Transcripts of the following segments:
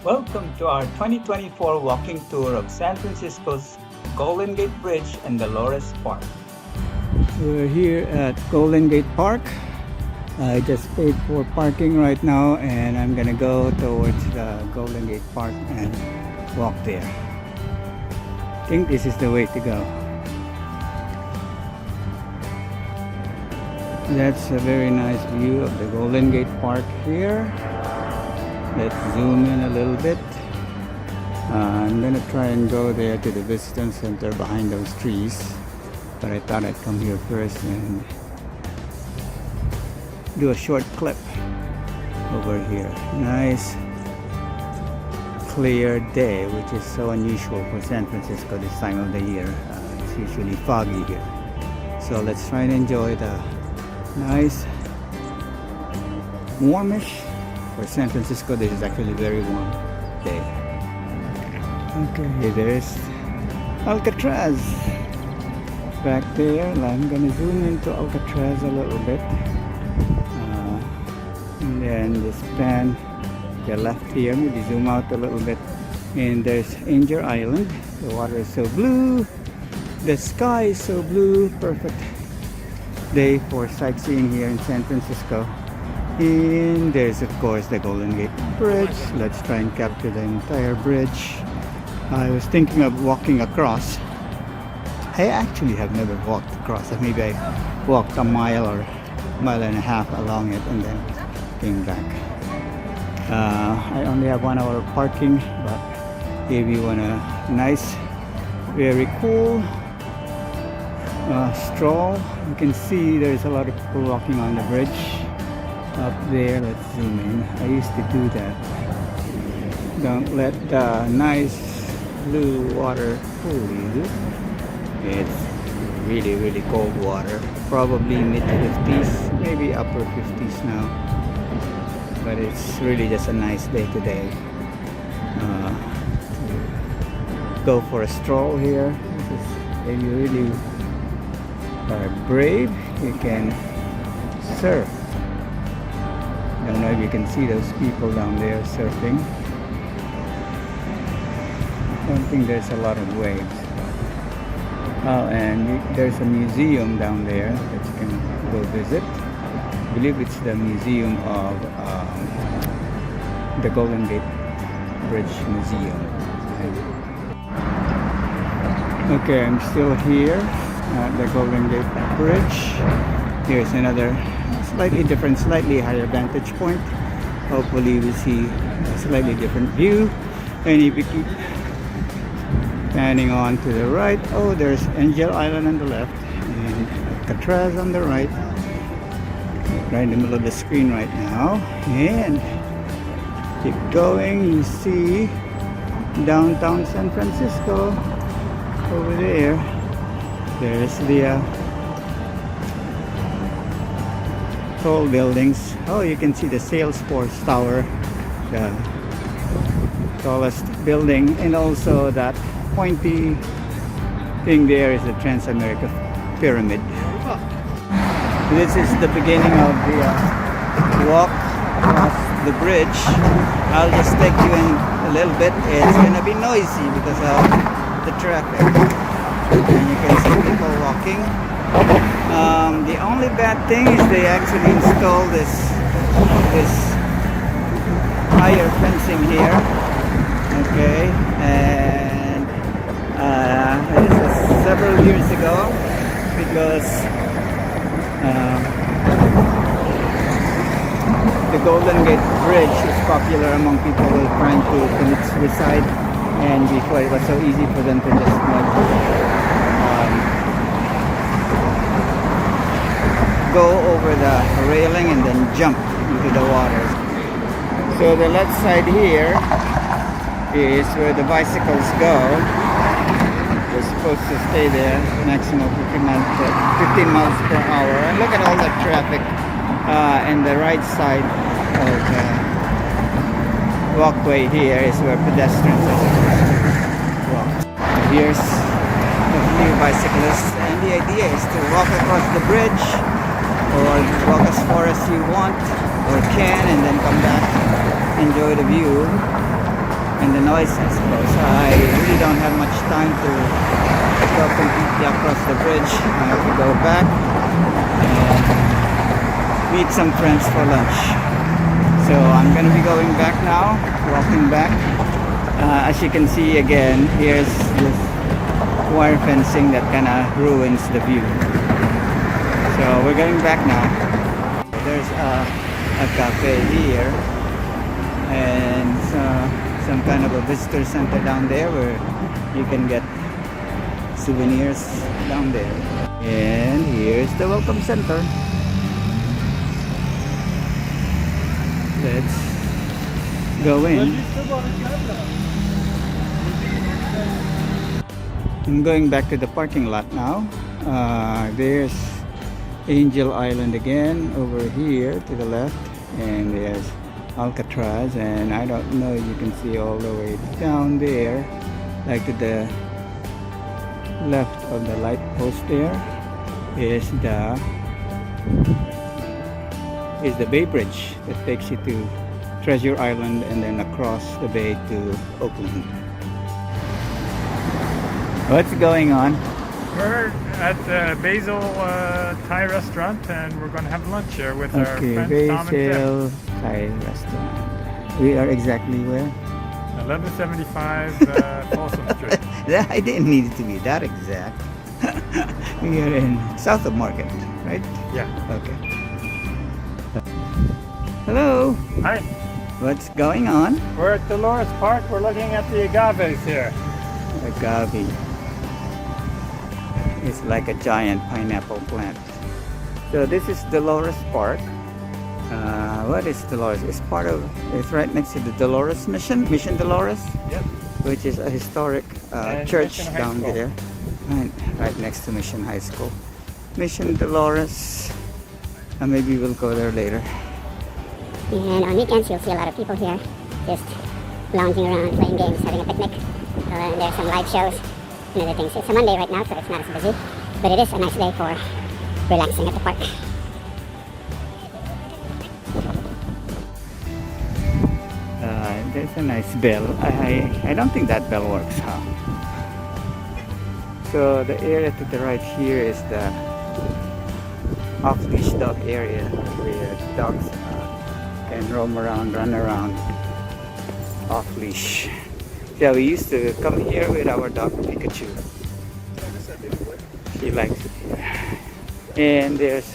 Welcome to our 2024 walking tour of San Francisco's Golden Gate Bridge and Dolores Park. We're here at Golden Gate Park. I just paid for parking right now and I'm gonna go towards the Golden Gate Park and walk there. I think this is the way to go. That's a very nice view of the Golden Gate Park here. Let's zoom in a little bit. I'm gonna try and go there to the visitor center behind those trees, but I thought I'd come here first and do a short clip over here. Nice clear day, which is so unusual for San Francisco this time of the year. It's usually foggy here, so let's try and enjoy the nice warmish. For San Francisco, this is actually a very warm day. Okay, there's Alcatraz back there. I'm gonna zoom into Alcatraz a little bit, and then just pan the left here, maybe zoom out a little bit, and there's Angel Island. The water is so blue, the sky is so blue. Perfect day for sightseeing here in San Francisco. And there's of course the Golden Gate Bridge. Let's try and capture the entire bridge. I was thinking of walking across. I actually have never walked across. Maybe I walked a mile or mile and a half along it and then came back. I only have 1 hour of parking, but if you want a nice, very cool stroll, you can see there's a lot of people walking on the bridge. Up there, let's zoom in. I used to do that. Don't let the nice blue water fool you. It's really, really cold water. Probably mid 50s, maybe upper 50s now. But it's really just a nice day today. Go for a stroll here. If you really are brave, you can surf. I don't know if you can see those people down there surfing. I don't think there's a lot of waves. Oh, and there's a museum down there that you can go visit. I believe it's the museum of the Golden Gate Bridge Museum. Okay, I'm still here at the Golden Gate Bridge. Here's another slightly different, slightly higher vantage point. Hopefully we see a slightly different view. And if you keep panning on to the right, oh, there's Angel Island on the left and Alcatraz on the right in the middle of the screen right now. And keep going, you see downtown San Francisco over there. There's the tall buildings. Oh, you can see the Salesforce Tower, the tallest building, and also that pointy thing there is the Transamerica Pyramid. This is the beginning of the walk across the bridge. I'll just take you in a little bit. It's gonna be noisy because of the traffic, and you can see people walking. The only bad thing is they actually installed this higher fencing here. Okay, and this was several years ago because the Golden Gate Bridge is popular among people who are trying to commit suicide, and before it was so easy for them to just go over the railing and then jump into the water. So the left side here is where the bicycles go. They're supposed to stay there maximum 15 miles per hour. And look at all that traffic. And the right side of the walkway here is where pedestrians are supposed to walk. Here's a few bicyclists, and the idea is to walk across the bridge or walk as far as you want or can and then come back, enjoy the view. and the noise, I suppose. I really don't have much time to go completely across the bridge. I have to go back and meet some friends for lunch. So I'm gonna be going back now, walking back. As you can see again, here's this wire fencing that kind of ruins the view. So we're going back now. There's a cafe here and some kind of a visitor center down there where you can get souvenirs down there. And here's the welcome center. Let's go in. I'm going back to the parking lot now. There's Angel Island again over here to the left, and there's Alcatraz, and I don't know, you can see all the way down there, like to the left of the light post there is the Bay Bridge that takes you to Treasure Island and then across the bay to Oakland. What's going on? We're at the Basil Thai Restaurant, and we're going to have lunch here with our friends Tom and Basil Tim. Thai Restaurant. We are exactly where? 1175 Folsom Street. I didn't need it to be that exact. We are in south of Market, right? Yeah. Okay. Hello. Hi. What's going on? We're at Dolores Park. We're looking at the agaves here. Agave. It's like a giant pineapple plant. So this is Dolores Park. What is Dolores? It's right next to the Dolores Mission Dolores. Yep. Which is a historic church Mission High down School. there. Right next to Mission High School. Mission Dolores. Maybe we'll go there later. And on weekends, you'll see a lot of people here just lounging around, playing games, having a picnic. And there's some live shows and other things. It's a Monday right now, so it's not as busy. But it is a nice day for relaxing at the park. There's a nice bell. I don't think that bell works, huh? So the area to the right here is the off-leash dog area where dogs can roam around, run around off-leash. Yeah, we used to come here with our dog Pikachu. She likes it here. And there's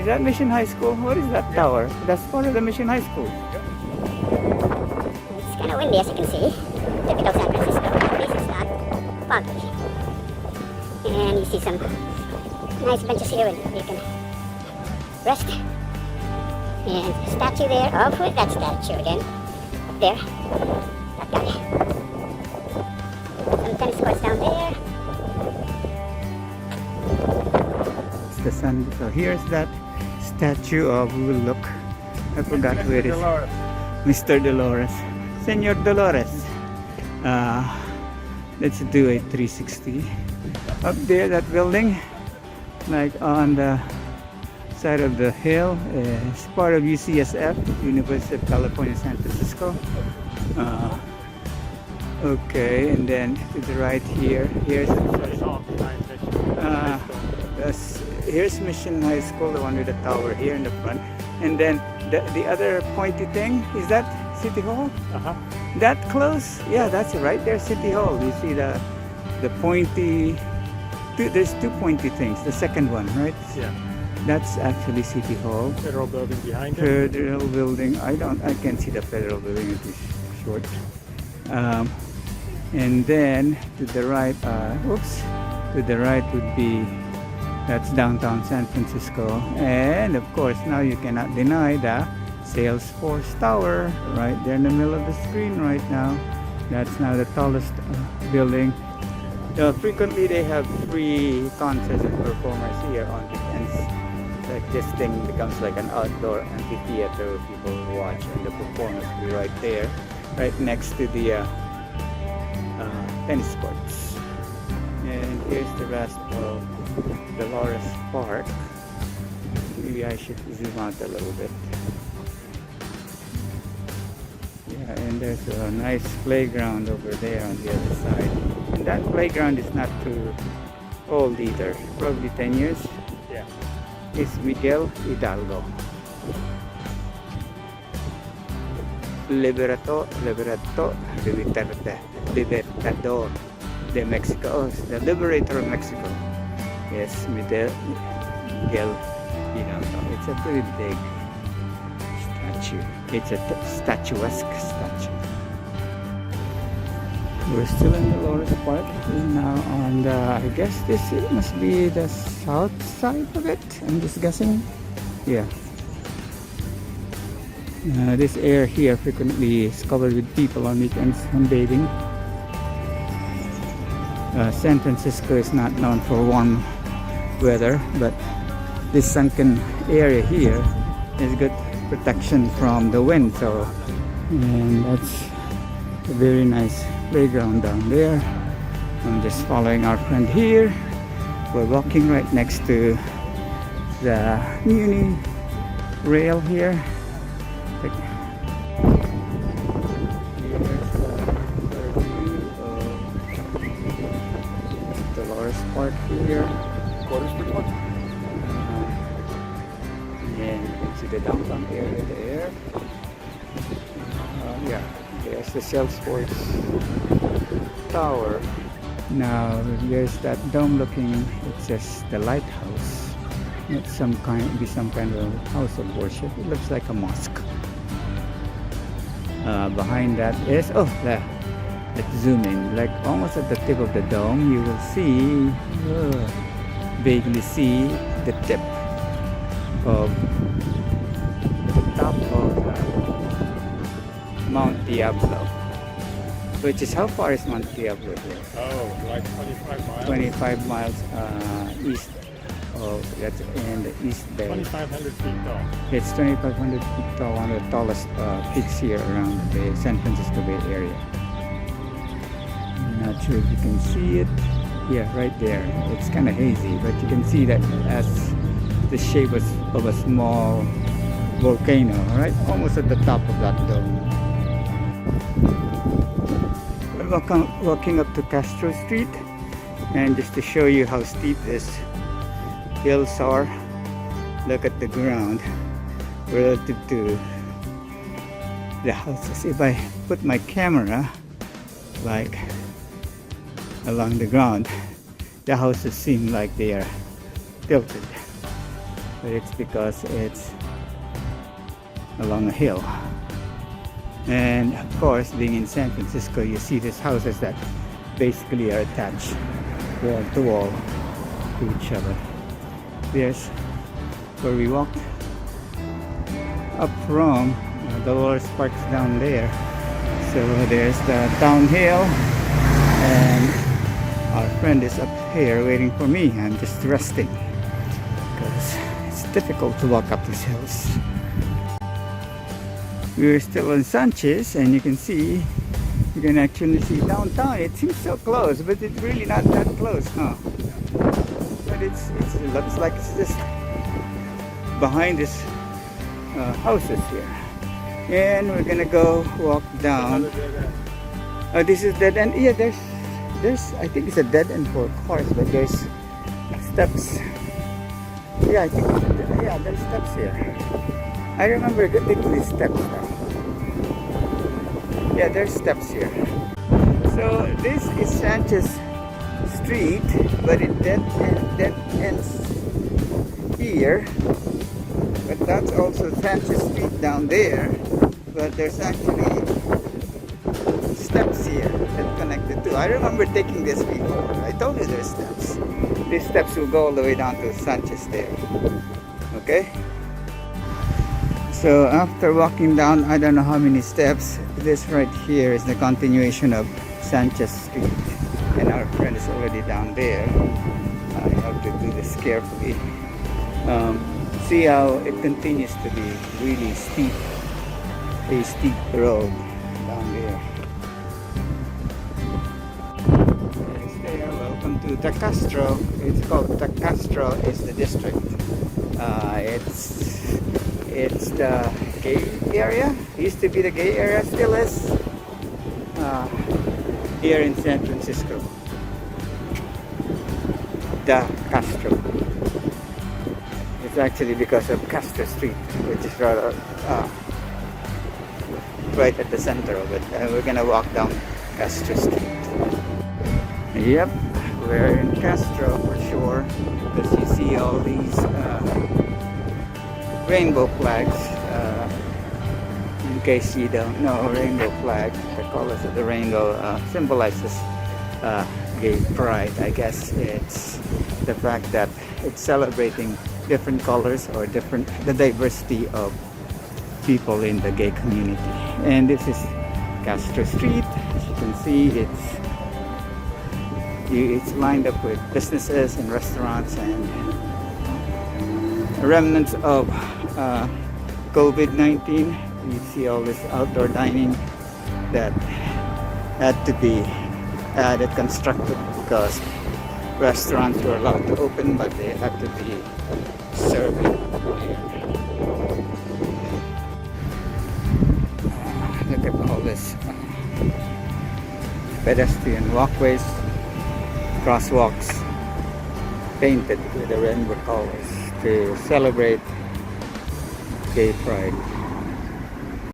is that Mission High School? What is that tower? That's part of the Mission High School. It's kind of windy, as you can see. Typical San Francisco. At least it's not foggy. And you see some nice benches here where you can rest. And a statue there. Oh, who is that statue again? Up there. That guy. Some tennis courts down there. It's the sun. So here's that statue of, we will look. I forgot who it is. Dolores. Mr. Dolores. Senor Dolores. Let's do a 360. Up there, that building, like on the side of the hill, is part of UCSF, University of California, San Francisco. Okay, and then to the right here, here's here's Mission High School, the one with the tower here in the front. And then the other pointy thing, is that City Hall? Uh-huh. That close? Yeah, that's right there, City Hall. You see the pointy, there's two pointy things. The second one, right? Yeah. That's actually City Hall. Federal building behind it. Federal building. I can't see the federal building. It is short. And then to the right, to the right would be, that's downtown San Francisco. And of course, now you cannot deny the Salesforce Tower right there in the middle of the screen right now. That's now the tallest building. Frequently they have free concerts and performers here on weekends. Like this thing becomes like an outdoor amphitheater where people watch, and the performers will be right there, right next to the tennis courts. And here's the rest of Dolores Park. Maybe I should zoom out a little bit. Yeah, and And there's a nice playground over there on the other side. And that playground is not too old either, probably 10 years. Yeah. It's Miguel Hidalgo. Libertador de Mexico. Oh, it's the liberator of Mexico. Yes, Miguel Hidalgo. It's a pretty big statue. It's a statuesque statue. We're still in Dolores Park. We're now on the, I guess this must be the south side of it. I'm just guessing. Yeah. This area here frequently is covered with people on weekends sunbathing. San Francisco is not known for warm weather, but this sunken area here is good protection from the wind. So, and that's a very nice playground down there. I'm just following our friend here. We're walking right next to the Muni rail here. Here's the view of Dolores Park here. And you can see the downtown area there. Yeah, there's the Salesforce Tower. Now there's that dome-looking. It says the lighthouse. It's some kind of house of worship. It looks like a mosque. Behind that is let's zoom in. Like almost at the tip of the dome, you will see, vaguely see the tip of the top of Mount Diablo. Which is, how far is Mount Diablo here? Oh, like 25 miles. 25 miles east of, that's in the East Bay. 2,500 feet tall. It's 2,500 feet tall, one of the tallest peaks here around the San Francisco Bay Area. I'm not sure if you can see it. Yeah, right there. It's kind of hazy, but you can see that as the shape of a small volcano, right? Almost at the top of that dome. We're walking up to Castro Street, and just to show you how steep this hills are, look at the ground relative to the houses. If I put my camera like along the ground, the houses seem like they are tilted, but it's because it's along a hill. And of course, being in San Francisco, you see these houses that basically are attached wall to wall to each other. There's where we walked up from. Dolores Park's down there. So there's the downhill, and our friend is up here waiting for me. I'm just resting because it's difficult to walk up these hills. We're still on Sanchez, and you can actually see downtown. It seems so close, but it's really not that close, huh? But it looks like it's just behind this houses here. And we're gonna go walk down. This is dead end. Yeah, there's I think it's a dead end for cars, but there's steps. Yeah, I think there's steps here. I remember taking these steps now. Yeah, there's steps here. So this is Sanchez Street, but it dead ends here. But that's also Sanchez Street down there. But there's actually steps here that connect the two. I remember taking this before. I told you there's steps. These steps will go all the way down to Sanchez there. Okay? So after walking down, I don't know how many steps, this right here is the continuation of Sanchez Street. And our friend is already down there. I have to do this carefully. See how it continues to be really steep, a steep road down there. Yes, there. Welcome to the Castro. It's called the Castro is the district. It's the gay area. It used to be the gay area, still is. here in San Francisco. The Castro. It's actually because of Castro Street, which is rather right at the center of it. We're gonna walk down Castro Street. Yep, we're in Castro for sure, because you see all these rainbow flags. In case you don't know, rainbow flag, the colors of the rainbow symbolizes gay pride. I guess it's the fact that it's celebrating different colors or the diversity of people in the gay community. And this is Castro Street. As you can see, it's lined up with businesses and restaurants and remnants of COVID-19. You see all this outdoor dining that had to be constructed because restaurants were allowed to open, but they had to be serving. Look at all this pedestrian walkways, crosswalks painted with the rainbow colors to celebrate gay pride.